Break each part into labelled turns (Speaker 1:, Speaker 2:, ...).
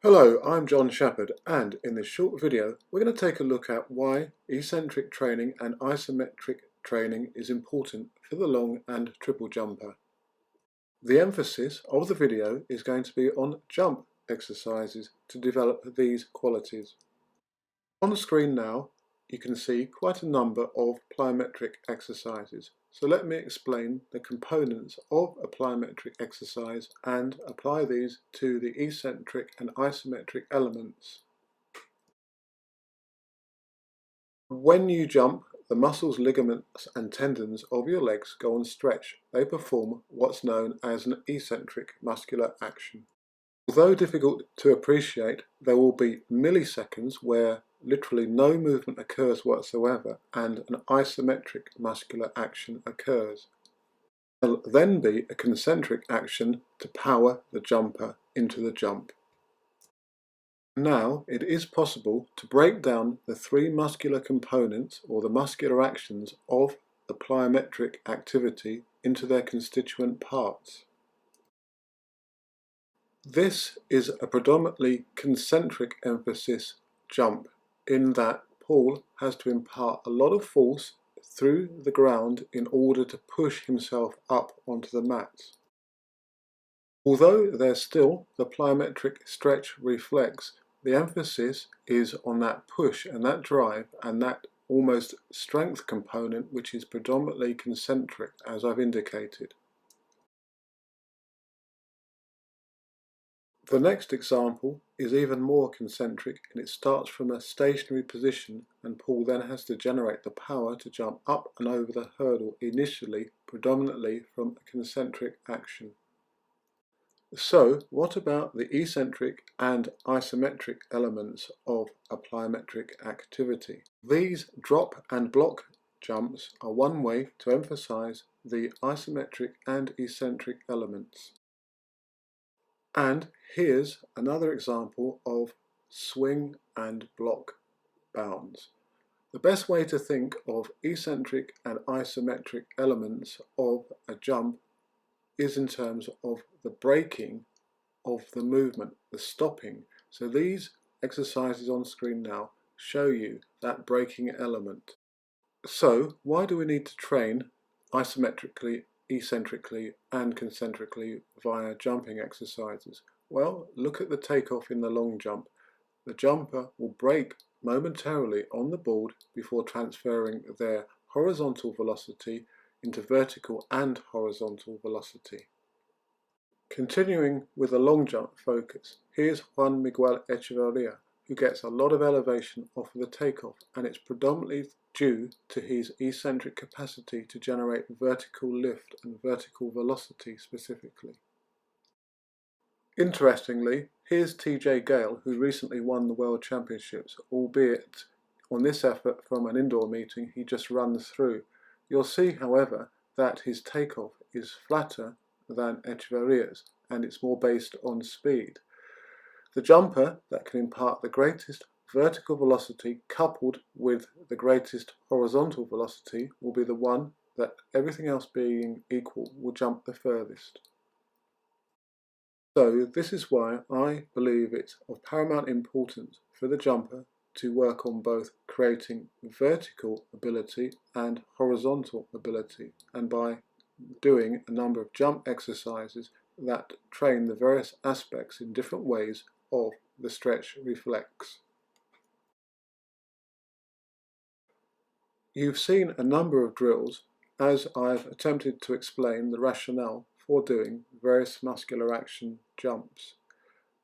Speaker 1: Hello, I'm John Shepherd, and in this short video we're going to take a look at why eccentric training and isometric training is important for the long and triple jumper. The emphasis of the video is going to be on jump exercises to develop these qualities. On the screen now you can see quite a number of plyometric exercises. So let me explain the components of a plyometric exercise and apply these to the eccentric and isometric elements. When you jump, the muscles, ligaments and tendons of your legs go on stretch. They perform what's known as an eccentric muscular action. Although difficult to appreciate, there will be milliseconds where literally no movement occurs whatsoever and an isometric muscular action occurs. There will then be a concentric action to power the jumper into the jump. Now it is possible to break down the three muscular components or the muscular actions of the plyometric activity into their constituent parts. This is a predominantly concentric emphasis jump in that Paul has to impart a lot of force through the ground in order to push himself up onto the mat. Although there's still the plyometric stretch reflex, the emphasis is on that push and that drive and that almost strength component, which is predominantly concentric, as I've indicated. The next example is even more concentric, and it starts from a stationary position, and Paul then has to generate the power to jump up and over the hurdle, initially predominantly from a concentric action. So what about the eccentric and isometric elements of a plyometric activity? These drop and block jumps are one way to emphasize the isometric and eccentric elements. And here's another example of swing and block bounds. The best way to think of eccentric and isometric elements of a jump is in terms of the breaking of the movement, the stopping. So these exercises on screen now show you that breaking element. So why do we need to train isometrically, eccentrically and concentrically via jumping exercises? Well, look at the takeoff in the long jump. The jumper will brake momentarily on the board before transferring their horizontal velocity into vertical and horizontal velocity. Continuing with the long jump focus, here's Juan Miguel Echeverria, who gets a lot of elevation off of the takeoff, and it's predominantly due to his eccentric capacity to generate vertical lift and vertical velocity specifically. Interestingly, here's TJ Gale, who recently won the World Championships, albeit on this effort from an indoor meeting he just runs through. You'll see, however, that his takeoff is flatter than Echeverria's, and it's more based on speed. The jumper that can impart the greatest vertical velocity coupled with the greatest horizontal velocity will be the one that, everything else being equal, will jump the furthest. So this is why I believe it's of paramount importance for the jumper to work on both creating vertical ability and horizontal ability, and by doing a number of jump exercises that train the various aspects in different ways of the stretch reflex. You've seen a number of drills as I've attempted to explain the rationale for doing various muscular action jumps.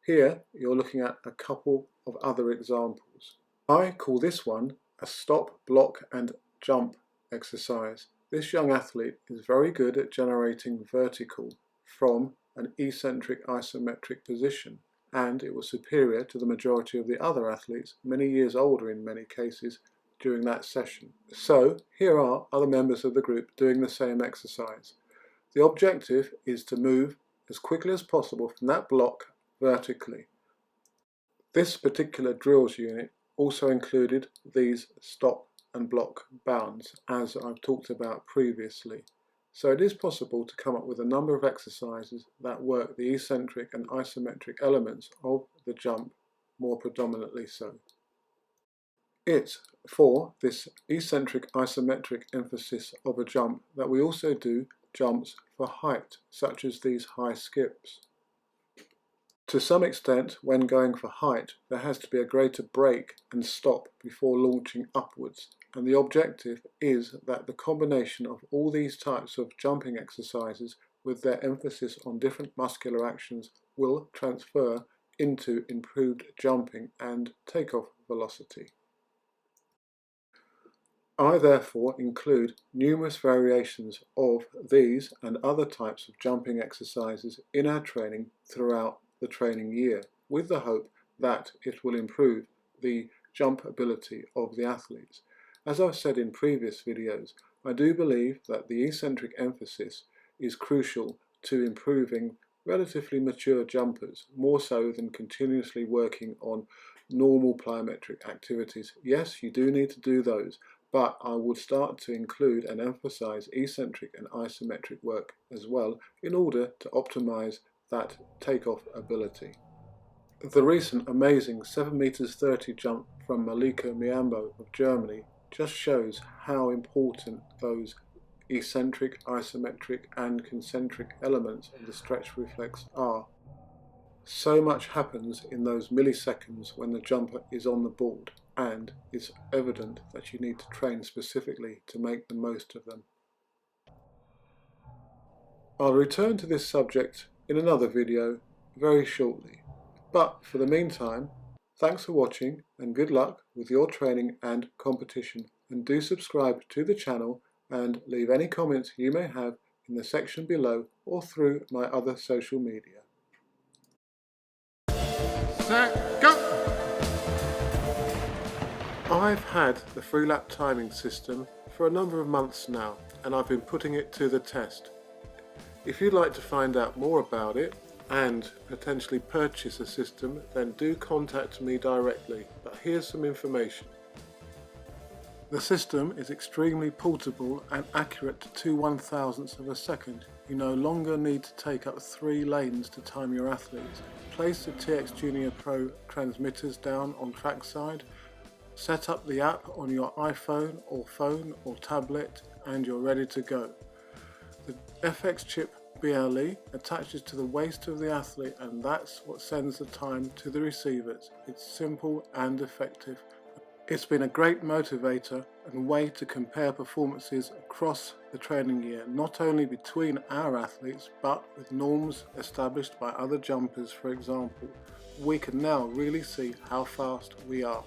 Speaker 1: Here you're looking at a couple of other examples. I call this one a stop, block and jump exercise. This young athlete is very good at generating vertical from an eccentric isometric position, and it was superior to the majority of the other athletes, many years older in many cases, during that session. So here are other members of the group doing the same exercise. The objective is to move as quickly as possible from that block vertically. This particular drills unit also included these stop and block bounds, as I've talked about previously. So it is possible to come up with a number of exercises that work the eccentric and isometric elements of the jump more predominantly so. It's for this eccentric isometric emphasis of a jump that we also do jumps for height, such as these high skips. To some extent, when going for height, there has to be a greater break and stop before launching upwards, and the objective is that the combination of all these types of jumping exercises with their emphasis on different muscular actions will transfer into improved jumping and takeoff velocity. I therefore include numerous variations of these and other types of jumping exercises in our training throughout the training year, with the hope that it will improve the jump ability of the athletes. As I've said in previous videos, I do believe that the eccentric emphasis is crucial to improving relatively mature jumpers, more so than continuously working on normal plyometric activities. Yes, you do need to do those, but I would start to include and emphasize eccentric and isometric work as well in order to optimize that takeoff ability. The recent amazing 7 meters 30 jump from Malika Miambo of Germany just shows how important those eccentric, isometric and concentric elements of the stretch reflex are. So much happens in those milliseconds when the jumper is on the board, and it's evident that you need to train specifically to make the most of them. I'll return to this subject in another video very shortly, but for the meantime, thanks for watching and good luck with your training and competition, and do subscribe to the channel and leave any comments you may have in the section below or through my other social media. Set, go! I've had the FREELAP timing system for a number of months now, and I've been putting it to the test. If you'd like to find out more about it and potentially purchase a system, then do contact me directly, but here's some information. The system is extremely portable and accurate to 2/1000ths of a second. You no longer need to take up 3 lanes to time your athletes. Place the TX Junior Pro transmitters down on trackside, set up the app on your iPhone or phone or tablet, and you're ready to go. The FX chip BLE attaches to the waist of the athlete, and that's what sends the time to the receivers. It's simple and effective. It's been a great motivator and way to compare performances across the training year, not only between our athletes but with norms established by other jumpers. For example, we can now really see how fast we are.